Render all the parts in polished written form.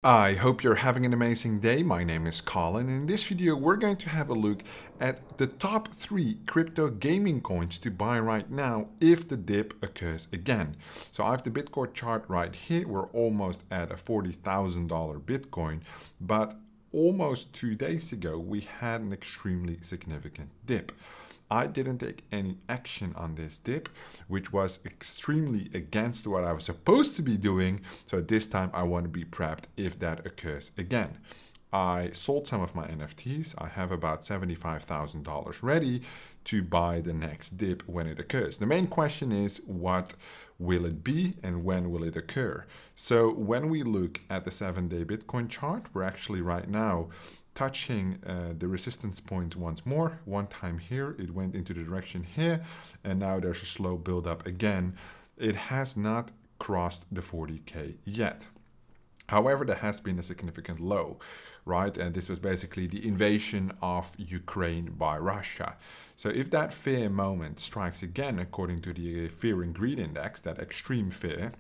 I hope you're having an amazing day. My name is Colin, and in this video we're going to have a look at the top 3 crypto gaming coins to buy right now if the dip occurs again. So I have the Bitcoin chart right here. We're almost at a $40,000 Bitcoin, but almost 2 days ago we had an extremely significant dip. I didn't take any action on this dip, which was extremely against what I was supposed to be doing. So this time I want to be prepped if that occurs again. I sold some of my NFTs. I have about $75,000 ready to buy the next dip when it occurs. The main question is, what will it be and when will it occur? So when we look at the 7-day Bitcoin chart, we're actually right now touching the resistance point once more. One time here, it went into the direction here, and now there's a slow build up again. It has not crossed the 40K yet. However, there has been a significant low, right? And this was basically the invasion of Ukraine by Russia. So if that fear moment strikes again, according to the Fear and Greed Index, that extreme fear,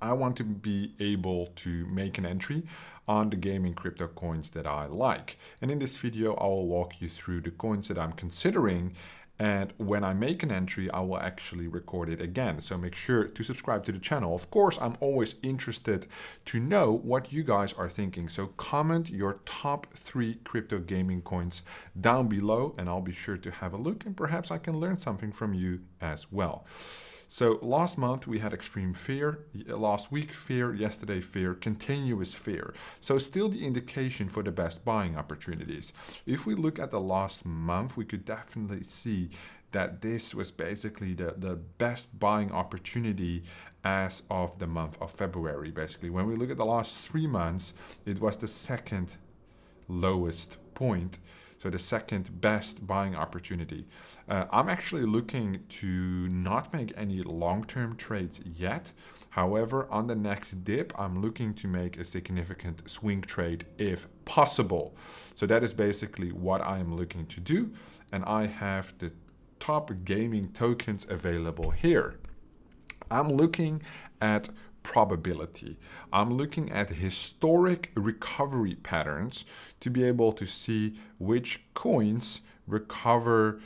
I want to be able to make an entry on the gaming crypto coins that I like. And in this video, I will walk you through the coins that I'm considering. And when I make an entry, I will actually record it again. So make sure to subscribe to the channel. Of course, I'm always interested to know what you guys are thinking. So comment your top 3 crypto gaming coins down below, and I'll be sure to have a look, and perhaps I can learn something from you as well. So last month we had extreme fear, last week fear, yesterday fear, continuous fear. So still the indication for the best buying opportunities. If we look at the last month, we could definitely see that this was basically the best buying opportunity as of the month of February. Basically, when we look at the last 3 months, it was the second lowest point. So the second best buying opportunity. I'm actually looking to not make any long-term trades yet. However, on the next dip, I'm looking to make a significant swing trade if possible. So that is basically what I am looking to do. And I have the top gaming tokens available here. I'm looking at probability. I'm looking at historic recovery patterns to be able to see which coins recover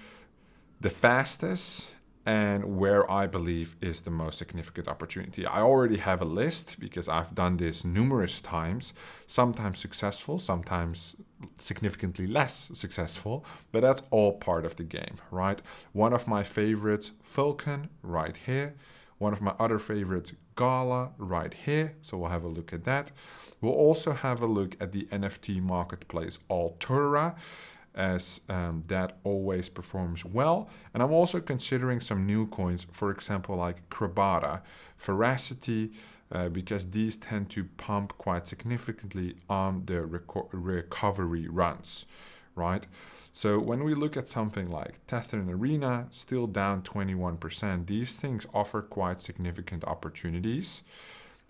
the fastest and where I believe is the most significant opportunity. I already have a list because I've done this numerous times, sometimes successful, sometimes significantly less successful, but that's all part of the game, right? One of my favorites, Vulcan, right here. One of my other favorites, Gala, right here. So we'll have a look at that. We'll also have a look at the NFT marketplace Altura, as that always performs well. And I'm also considering some new coins, for example, like Krabata, Veracity, because these tend to pump quite significantly on the recovery runs, right? So when we look at something like Tether and Arena, still down 21%, these things offer quite significant opportunities.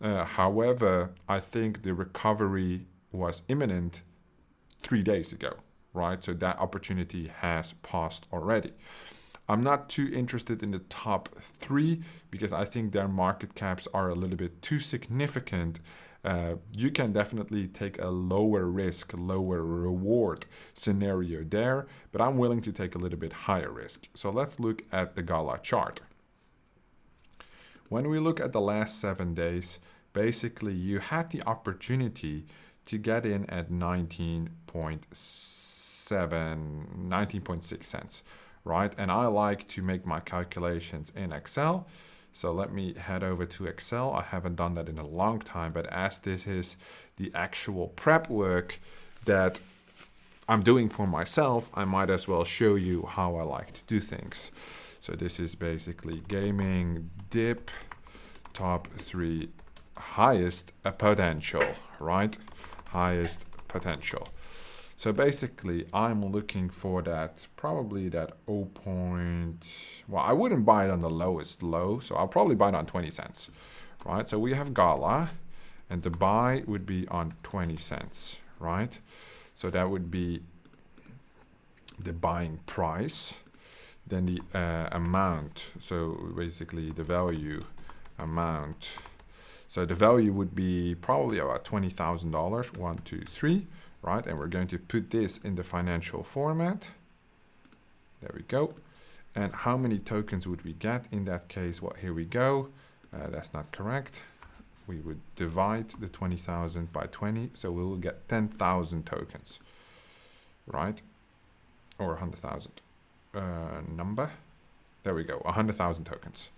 However, I think the recovery was imminent 3 days ago, right? So that opportunity has passed already. I'm not too interested in the top 3 because I think their market caps are a little bit too significant. You can definitely take a lower risk, lower reward scenario there, but I'm willing to take a little bit higher risk. So let's look at the Gala chart. When we look at the last 7 days, basically you had the opportunity to get in at 19.6 cents, right? And I like to make my calculations in Excel. So let me head over to Excel. I haven't done that in a long time, but as this is the actual prep work that I'm doing for myself, I might as well show you how I like to do things. So this is basically gaming dip, top 3 highest potential, right? Highest potential. So basically, I'm looking for that, probably that 0. Well, I wouldn't buy it on the lowest low, so I'll probably buy it on 20 cents, right? So we have Gala, and the buy would be on 20 cents, right? So that would be the buying price. Then the amount, so basically the value amount So the value would be probably about $20,000, 1, 2, 3, right? And we're going to put this in the financial format. There we go. And how many tokens would we get in that case? Well, here we go. That's not correct. We would divide the 20,000 by 20, so we will get 10,000 tokens, right? Or 100,000 number. There we go, 100,000 tokens.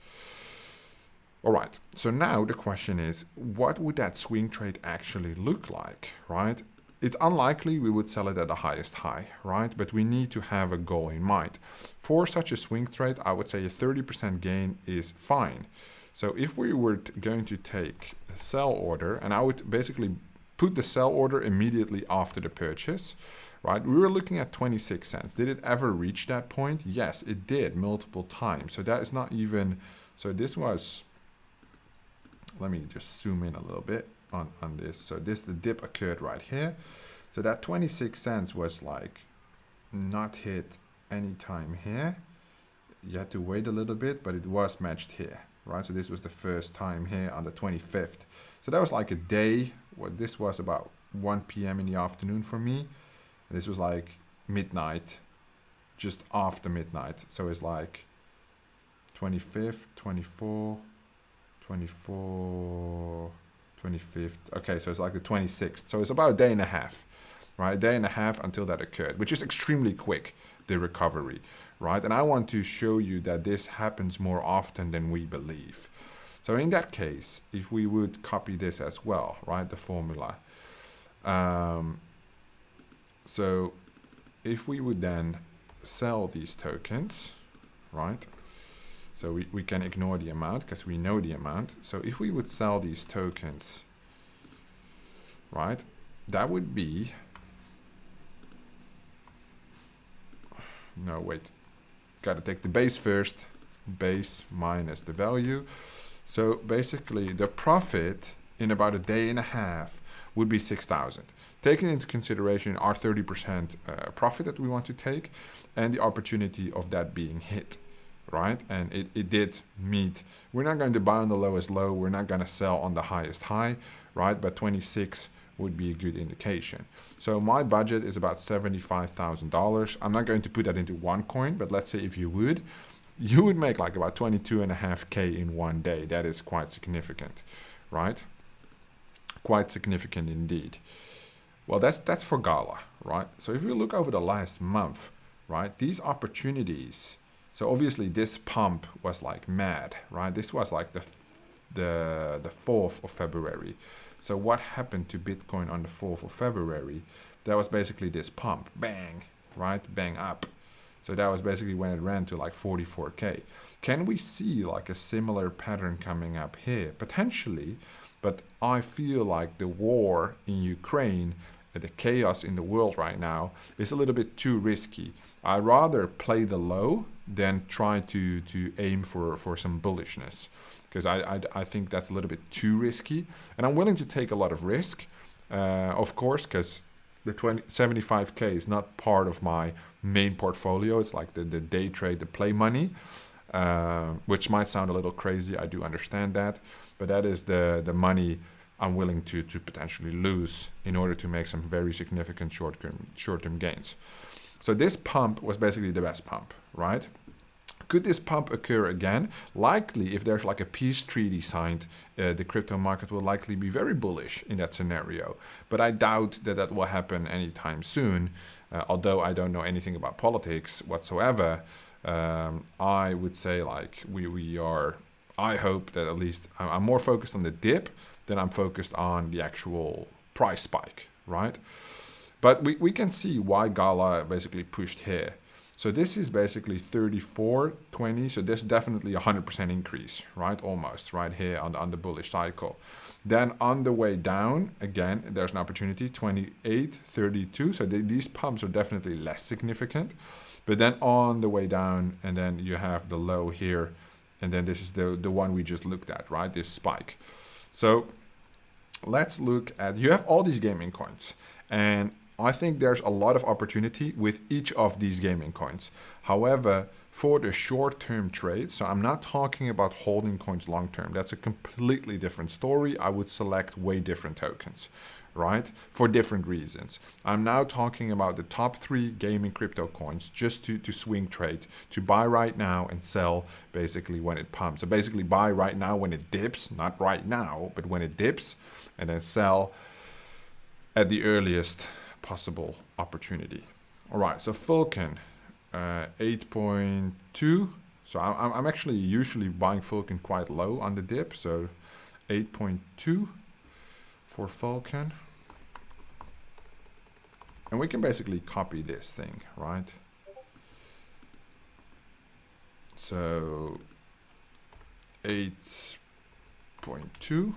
All right, so now the question is, what would that swing trade actually look like, right? It's unlikely we would sell it at the highest high, right? But we need to have a goal in mind. For such a swing trade, I would say a 30% gain is fine. So if we were going to take a sell order, and I would basically put the sell order immediately after the purchase, right? We were looking at 26 cents. Did it ever reach that point? Yes, it did multiple times. So that is not even, so this was, let me just zoom in a little bit on this. So the dip occurred right here. So that 26 cents was like not hit any time here. You had to wait a little bit, but it was matched here. Right, so this was the first time here on the 25th. So that was like a day. What this was about 1 p.m. in the afternoon for me. And this was like midnight, just after midnight. So it's like 25th, 24, 24, 25th. Okay, so it's like the 26th. So it's about a day and a half, right? A day and a half until that occurred, which is extremely quick, the recovery. Right? And I want to show you that this happens more often than we believe. So in that case, if we would copy this as well, right, the formula. So if we would then sell these tokens, right? So we can ignore the amount because we know the amount. So if we would sell these tokens, right, that would be, no, wait. Got to take the base first, base minus the value. So basically the profit in about a day and a half would be 6,000. Taking into consideration our 30% profit that we want to take and the opportunity of that being hit, right? And it did meet. We're not going to buy on the lowest low. We're not going to sell on the highest high, right? But 26 would be a good indication. So my budget is about $75,000. I'm not going to put that into one coin, but let's say if you would make like about 22.5K in one day. That is quite significant, right? Quite significant indeed. Well, that's for Gala, right? So if you look over the last month, right, these opportunities. So obviously this pump was like mad, right? This was like the 4th of February. So what happened to Bitcoin on the 4th of February? That was basically this pump, bang, right? Bang up. So that was basically when it ran to like 44K. Can we see like a similar pattern coming up here? Potentially, but I feel like the war in Ukraine, the chaos in the world right now is a little bit too risky. I'd rather play the low than try to aim for some bullishness. Because I think that's a little bit too risky. And I'm willing to take a lot of risk, of course, because the 75K is not part of my main portfolio. It's like the day trade, the play money, which might sound a little crazy. I do understand that. But that is the money I'm willing to potentially lose in order to make some very significant short-term gains. So this pump was basically the best pump, right? Could this pump occur again? Likely, if there's like a peace treaty signed, the crypto market will likely be very bullish in that scenario. But I doubt that will happen anytime soon. Although I don't know anything about politics whatsoever, I would say like we are, I hope that at least I'm more focused on the dip than I'm focused on the actual price spike, right? But we can see why Gala basically pushed here. So this is basically 34.20. So this is definitely 100% increase, right? Almost right here on the bullish cycle. Then on the way down, again, there's an opportunity, 28.32. So these pumps are definitely less significant. But then on the way down, and then you have the low here. And then this is the one we just looked at, right? This spike. So let's look at, you have all these gaming coins. And I think there's a lot of opportunity with each of these gaming coins. However, for the short-term trades, so I'm not talking about holding coins long-term. That's a completely different story. I would select way different tokens, right? For different reasons. I'm now talking about the top 3 gaming crypto coins just to swing trade, to buy right now and sell basically when it pumps. So basically buy right now when it dips, not right now, but when it dips, and then sell at the earliest possible opportunity. All right, so Vulcan, 8.2. So I'm actually usually buying Vulcan quite low on the dip. So 8.2 for Vulcan. And we can basically copy this thing, right? So 8.2.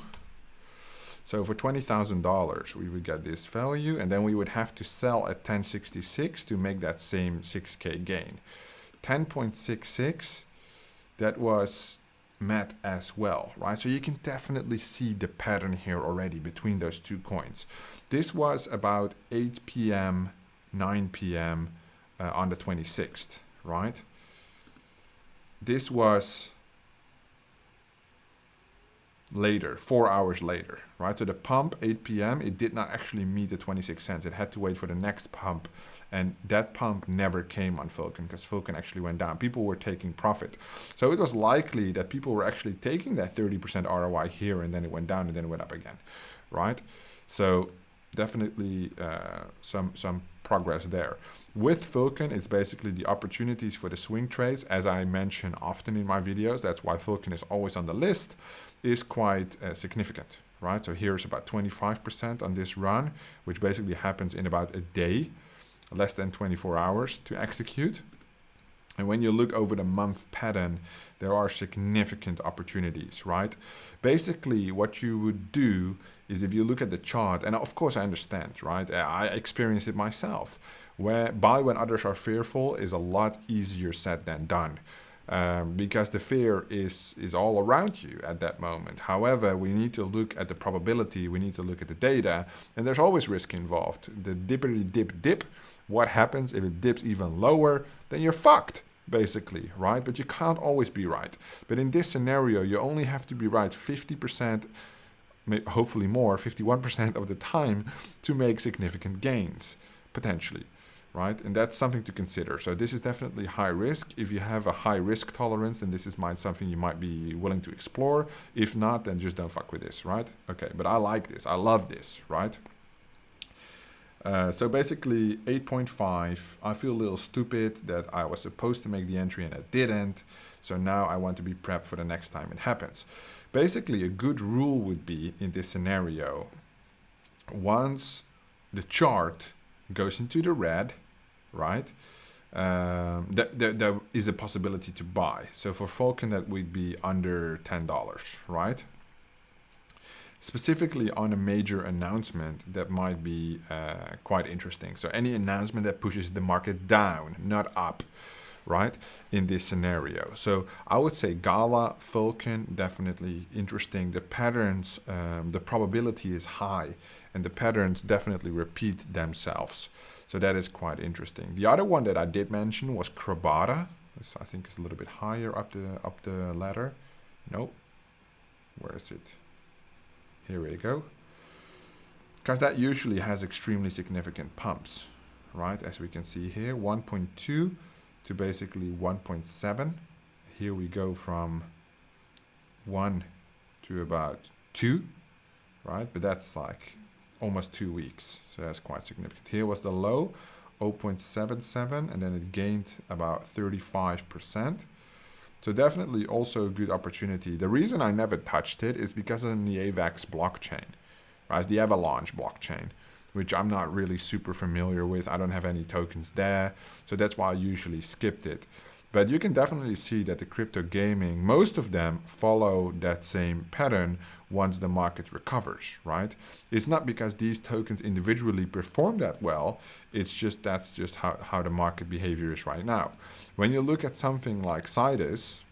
So for $20,000, we would get this value, and then we would have to sell at 1066 to make that same 6K gain. 10.66, that was met as well, right? So you can definitely see the pattern here already between those two coins. This was about 8 p.m., 9 p.m. On the 26th, right? This was later, 4 hours later, right? So the pump, 8 p.m., it did not actually meet the 26 cents. It had to wait for the next pump. And that pump never came on Vulcan because Vulcan actually went down. People were taking profit. So it was likely that people were actually taking that 30% ROI here, and then it went down and then it went up again, right? So definitely some progress there. With Vulcan, it's basically the opportunities for the swing trades, as I mention often in my videos. That's why Vulcan is always on the list, is quite significant, right? So here's about 25% on this run, which basically happens in about a day, less than 24 hours to execute. And when you look over the month pattern, there are significant opportunities, right? Basically, what you would do is if you look at the chart, and of course I understand, right? I experienced it myself. Where buy when others are fearful is a lot easier said than done. Because the fear is all around you at that moment. However, we need to look at the probability, we need to look at the data, and there's always risk involved. The dippity dip, what happens if it dips even lower? Then you're fucked, basically, right? But you can't always be right. But in this scenario, you only have to be right 50%, hopefully more, 51% of the time to make significant gains, potentially. Right? And that's something to consider. So this is definitely high risk. If you have a high risk tolerance, then this is something you might be willing to explore. If not, then just don't fuck with this, right? Okay, but I like this. I love this, right? So basically 8.5, I feel a little stupid that I was supposed to make the entry and I didn't. So now I want to be prepped for the next time it happens. Basically, a good rule would be in this scenario, once the chart goes into the red, right? There is a possibility to buy. So for Vulcan, that would be under $10, right? Specifically on a major announcement, that might be quite interesting. So any announcement that pushes the market down, not up, right? In this scenario. So I would say Gala, Vulcan, definitely interesting. The patterns, the probability is high, and the patterns definitely repeat themselves. So that is quite interesting. The other one that I did mention was Krabata. This I think is a little bit higher up the ladder. Nope. Where is it? Here we go. Because that usually has extremely significant pumps, right? As we can see here, 1.2 to basically 1.7. Here we go from 1 to about 2, right? But that's like almost 2 weeks, so that's quite significant. Here was the low, 0.77, and then it gained about 35%. So definitely also a good opportunity. The reason I never touched it is because of the AVAX blockchain, right? The Avalanche blockchain, which I'm not really super familiar with. I don't have any tokens there, so that's why I usually skipped it. But you can definitely see that the crypto gaming, most of them follow that same pattern once the market recovers, right? It's not because these tokens individually perform that well, it's just that's just how the market behavior is right now. When you look at something like Sidus,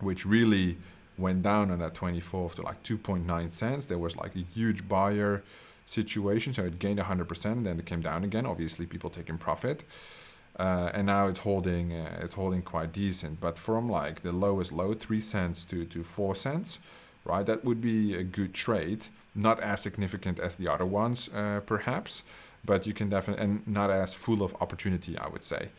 which really went down on that 24th to like 2.9 cents, there was like a huge buyer situation. So it gained 100%, and then it came down again. Obviously, people taking profit. And now it's holding quite decent. But from like the lowest low, 3 cents to 4 cents, right? That would be a good trade. Not as significant as the other ones, perhaps, but you can definitely, and not as full of opportunity, I would say.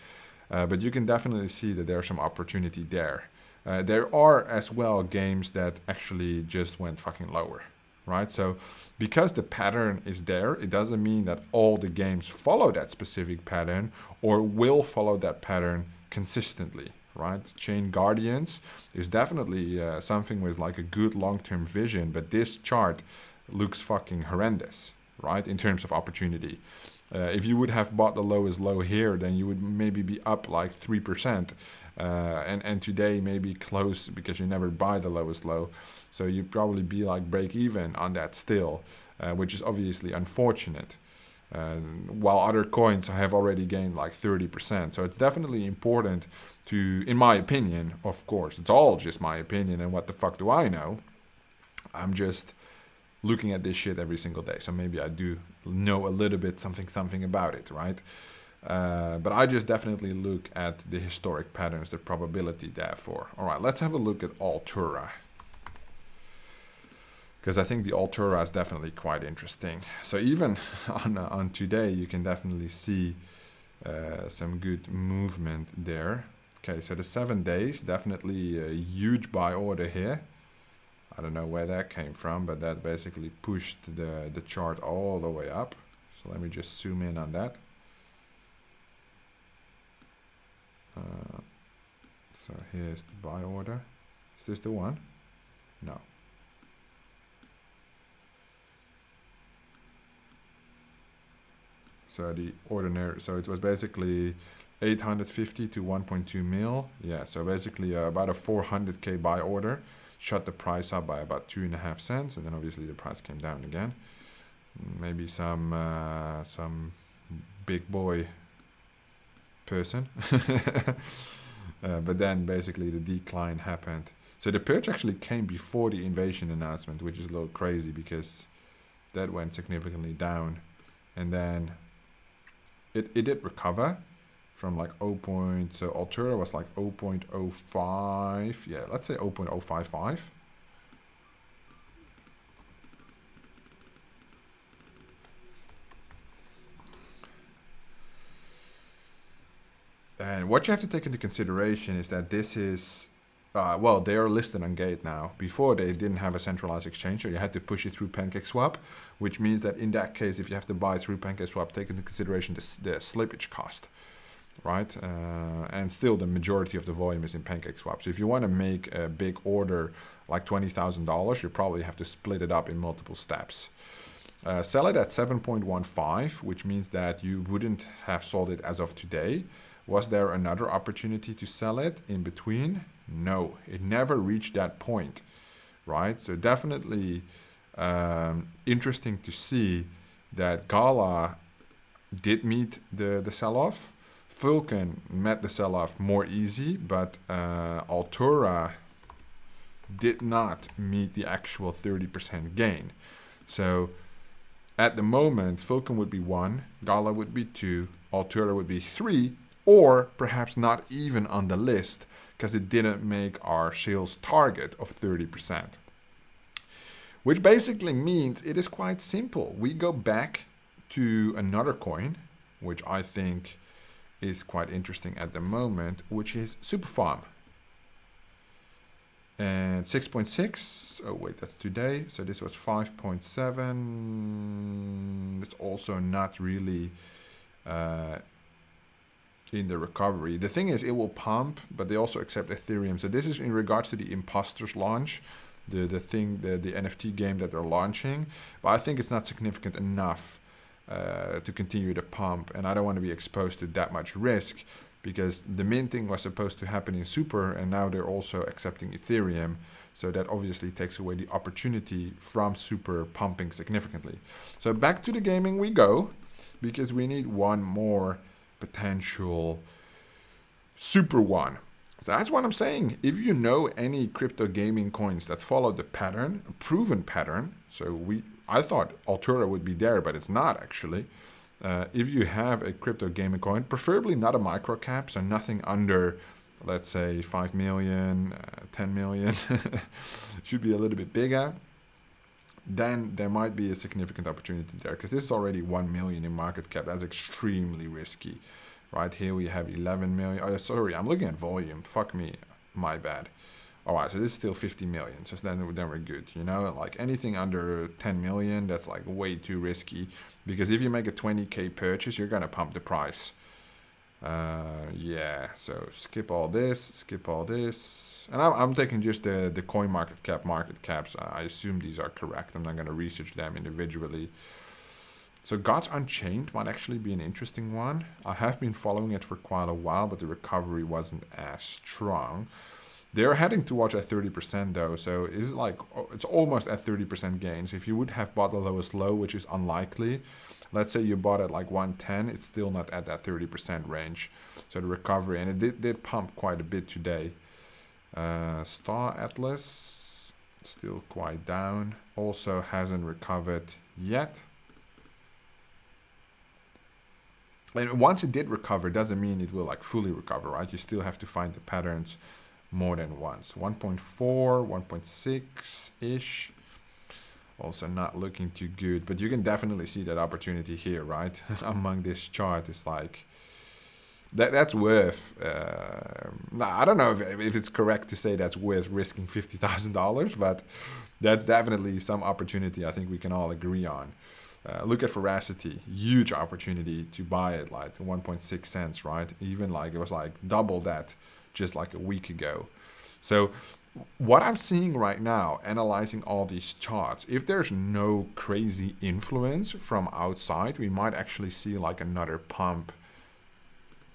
But you can definitely see that there's some opportunity there. There are as well games that actually just went fucking lower, right? So because the pattern is there, it doesn't mean that all the games follow that specific pattern or will follow that pattern consistently, right? Chain Guardians is definitely something with like a good long-term vision, but this chart looks fucking horrendous, right? In terms of opportunity. If you would have bought the lowest low here, then you would maybe be up like 3%. And today maybe close because you never buy the lowest low. So you'd probably be like break even on that still, which is obviously unfortunate. While other coins have already gained like 30%. So it's definitely important to, in my opinion, of course, it's all just my opinion and what the fuck do I know? I'm just looking at this shit every single day. So maybe I do know a little bit something about it, right? But I just definitely look at the historic patterns, the probability therefore. All right, let's have a look at Altura. Because I think the Altura is definitely quite interesting. So even on today, you can definitely see some good movement there. Okay, so the 7 days, definitely a huge buy order here. I don't know where that came from, but that basically pushed the chart all the way up. So let me just zoom in on that. So here's the buy order. Is this the one? No. So the ordinary, so it was basically 850 to 1.2 mil. Yeah, so basically about a 400k buy order. Shut the price up by about 2.5 cents, and then obviously the price came down again. Maybe some big boy person. But then basically the decline happened. So the purge actually came before the invasion announcement, which is a little crazy because that went significantly down. And then it did recover from like 0. So Altura was like 0.05. Yeah, let's say 0.055. And what you have to take into consideration is that this is, well, they are listed on Gate now. Before, they didn't have a centralized exchange, so you had to push it through PancakeSwap, which means that in that case, if you have to buy through PancakeSwap, take into consideration the slippage cost, right? And still, the majority of the volume is in PancakeSwap. So if you want to make a big order like $20,000, you probably have to split it up in multiple steps. Sell it at 7.15, which means that you wouldn't have sold it as of today. Was there another opportunity to sell it in between? No, it never reached that point, right? So definitely interesting to see that Gala did meet the sell-off. Vulcan met the sell-off more easy, but Altura did not meet the actual 30% gain. So at the moment, Vulcan would be 1, Gala would be 2, Altura would be 3, or perhaps not even on the list because it didn't make our sales target of 30%. Which basically means it is quite simple. We go back to another coin, which I think is quite interesting at the moment, which is Superfarm. And 6.6, oh wait, that's today. So this was 5.7. It's also not really in the recovery. The thing is, it will pump, but they also accept Ethereum. So this is in regards to the Imposters launch, the NFT game that they're launching. But I think it's not significant enough to continue to pump, and I don't want to be exposed to that much risk because the minting was supposed to happen in Super, and now they're also accepting Ethereum. So that obviously takes away the opportunity from Super pumping significantly. So back to the gaming we go, because we need one more potential super one. So that's what I'm saying. If you know any crypto gaming coins that follow the pattern, a proven pattern, so I thought Altura would be there, but it's not actually. If you have a crypto gaming coin, preferably not a micro cap, so nothing under, let's say, 5 million, 10 million, should be a little bit bigger, then there might be a significant opportunity there, because this is already 1 million in market cap. That's extremely risky. Right here we have 11 million. Oh, sorry, I'm looking at volume. Fuck me, my bad. All right, so this is still 50 million. So then we're good. You know, like anything under 10 million, that's like way too risky, because if you make a 20K purchase, you're gonna pump the price. Yeah, so skip all this, and I'm taking just the coin market caps. I assume these are correct. I'm not gonna research them individually. So Gods Unchained might actually be an interesting one. I have been following it for quite a while, but the recovery wasn't as strong. They're heading towards at 30% though, so it's like, it's almost at 30% gains. If you would have bought the lowest low, which is unlikely, let's say you bought at like 110, it's still not at that 30% range. So the recovery, and it did pump quite a bit today. Star Atlas, still quite down. Also hasn't recovered yet. And once it did recover, doesn't mean it will like fully recover, right? You still have to find the patterns more than once. 1.4, 1.6-ish. Also not looking too good, but you can definitely see that opportunity here, right? Among this chart, it's like, that's worth, I don't know if it's correct to say that's worth risking $50,000, but that's definitely some opportunity I think we can all agree on. Look at Veracity, huge opportunity to buy it like 1.6 cents, right? Even like it was like double that just like a week ago. So what I'm seeing right now, analyzing all these charts, if there's no crazy influence from outside, we might actually see like another pump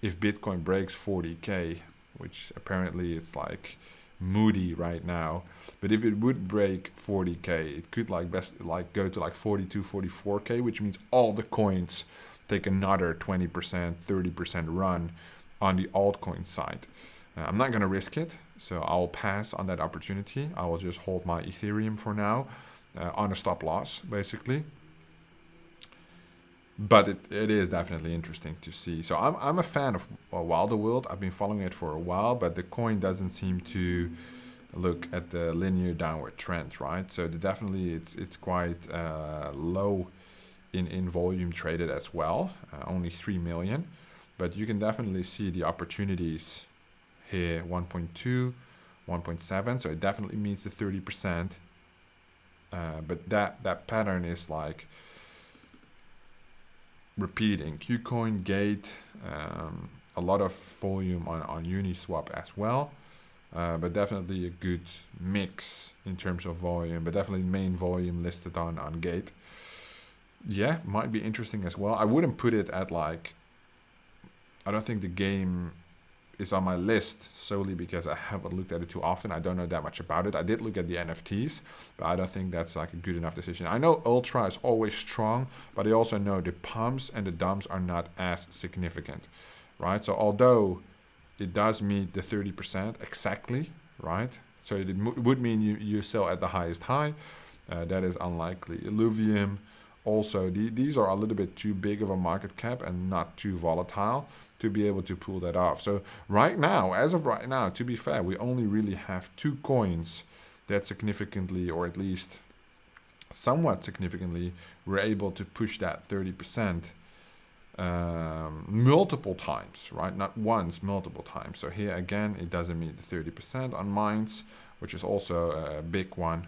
if Bitcoin breaks 40K, which apparently it's like moody right now. But if it would break 40K, it could like go to like 42, 44K, which means all the coins take another 20%, 30% run on the altcoin side. I'm not going to risk it, so I'll pass on that opportunity. I will just hold my Ethereum for now on a stop loss, basically. But it is definitely interesting to see. So I'm a fan of Wilderworld. I've been following it for a while, but the coin doesn't seem to look at the linear downward trend, right? So definitely it's quite low in volume traded as well, only 3 million. But you can definitely see the opportunities here, 1.2, 1.7. So it definitely meets the 30%. But that pattern is like repeating. KuCoin, Gate, a lot of volume on Uniswap as well, but definitely a good mix in terms of volume, but definitely main volume listed on Gate. Yeah, might be interesting as well. I wouldn't put it at like, I don't think the game is on my list solely because I haven't looked at it too often. I don't know that much about it. I did look at the NFTs, but I don't think that's like a good enough decision. I know Ultra is always strong, but I also know the pumps and the dumps are not as significant, right? So although it does meet the 30% exactly, right? So it would mean you sell at the highest high. That is unlikely. Illuvium, also, these are a little bit too big of a market cap and not too volatile to be able to pull that off. So right now, as of right now, to be fair, we only really have 2 coins that significantly, or at least somewhat significantly, were able to push that 30% multiple times, right? Not once, multiple times. So here again, it doesn't meet the 30% on Minds, which is also a big one,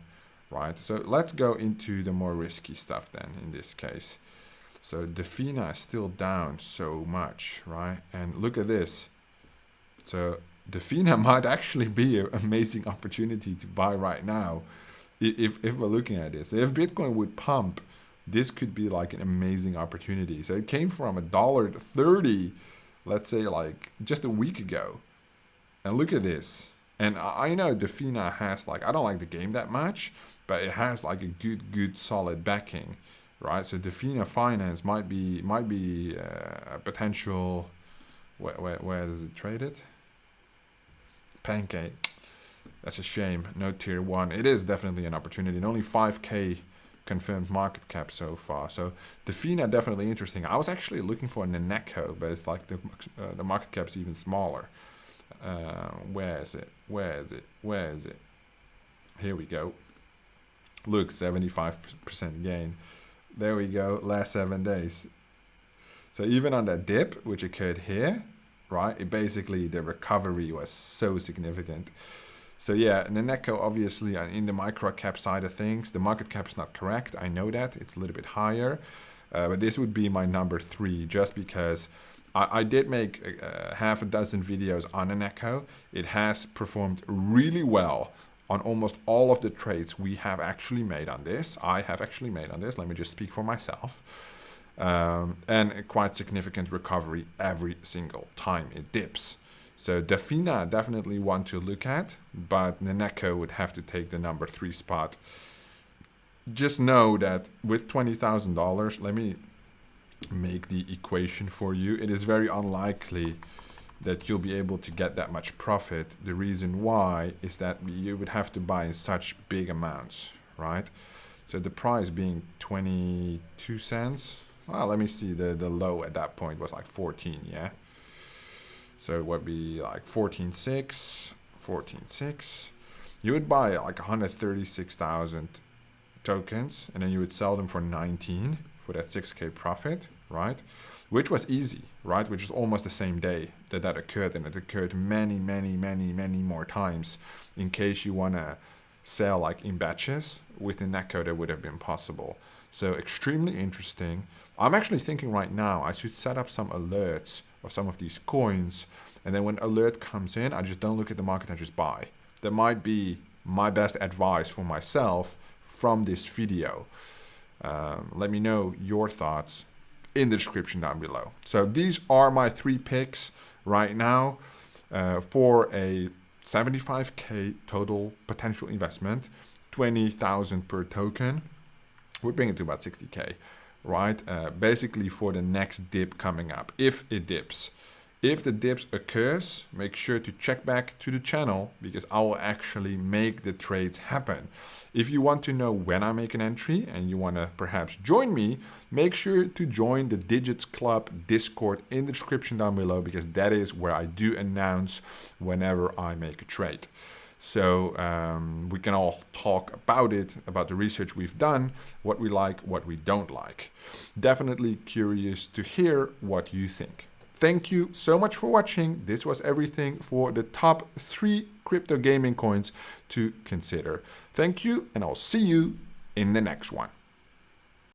right? So let's go into the more risky stuff then in this case. So Defina is still down so much, right? And look at this. So Defina might actually be an amazing opportunity to buy right now if we're looking at this. If Bitcoin would pump, this could be like an amazing opportunity. So it came from $1.30, let's say like just a week ago. And look at this. And I know Defina has like, I don't like the game that much, but it has like a good solid backing. Right, so Defina Finance might be a potential. Where does it trade it? Pancake. That's a shame. No tier 1. It is definitely an opportunity. And only 5K confirmed market cap so far. So Defina definitely interesting. I was actually looking for Neneco, but it's like the market cap's even smaller. Where is it? Where is it? Where is it? Here we go. Look, 75% gain. There we go, last 7 days. So even on that dip, which occurred here, right, it basically, the recovery was so significant. So yeah, Neneco obviously in the micro cap side of things, the market cap is not correct. I know that, it's a little bit higher. But this would be my number 3, just because I did make half a dozen videos on Neneco. It has performed really well on almost all of the trades we have actually made on this. I have actually made on this. Let me just speak for myself. And a quite significant recovery every single time it dips. So Defina definitely one to look at, but Neneco would have to take the number 3 spot. Just know that with $20,000, let me make the equation for you. It is very unlikely that you'll be able to get that much profit. The reason why is that you would have to buy in such big amounts, right? So the price being 22 cents. Well, let me see, the low at that point was like 14, yeah? So it would be like 14.6, 14.6. You would buy like 136,000 tokens, and then you would sell them for 19 for that 6K profit, right? Which was easy, right? Which is almost the same day that occurred, and it occurred many more times. In case you want to sell like in batches, with the Neneco that would have been possible. So extremely interesting. I'm actually thinking right now I should set up some alerts of some of these coins, and then when alert comes in, I just don't look at the market, I just buy. That might be my best advice for myself from this video. Let me know your thoughts in the description down below. So these are my 3 picks right now for a 75K total potential investment, 20,000 per token. Would bring it to about 60K, right? Basically for the next dip coming up, if it dips. If the dips occurs, make sure to check back to the channel, because I will actually make the trades happen. If you want to know when I make an entry and you want to perhaps join me, make sure to join the Digits Club Discord in the description down below, because that is where I do announce whenever I make a trade. So we can all talk about it, about the research we've done, what we like, what we don't like. Definitely curious to hear what you think. Thank you so much for watching. This was everything for the top 3 crypto gaming coins to consider. Thank you, and I'll see you in the next one.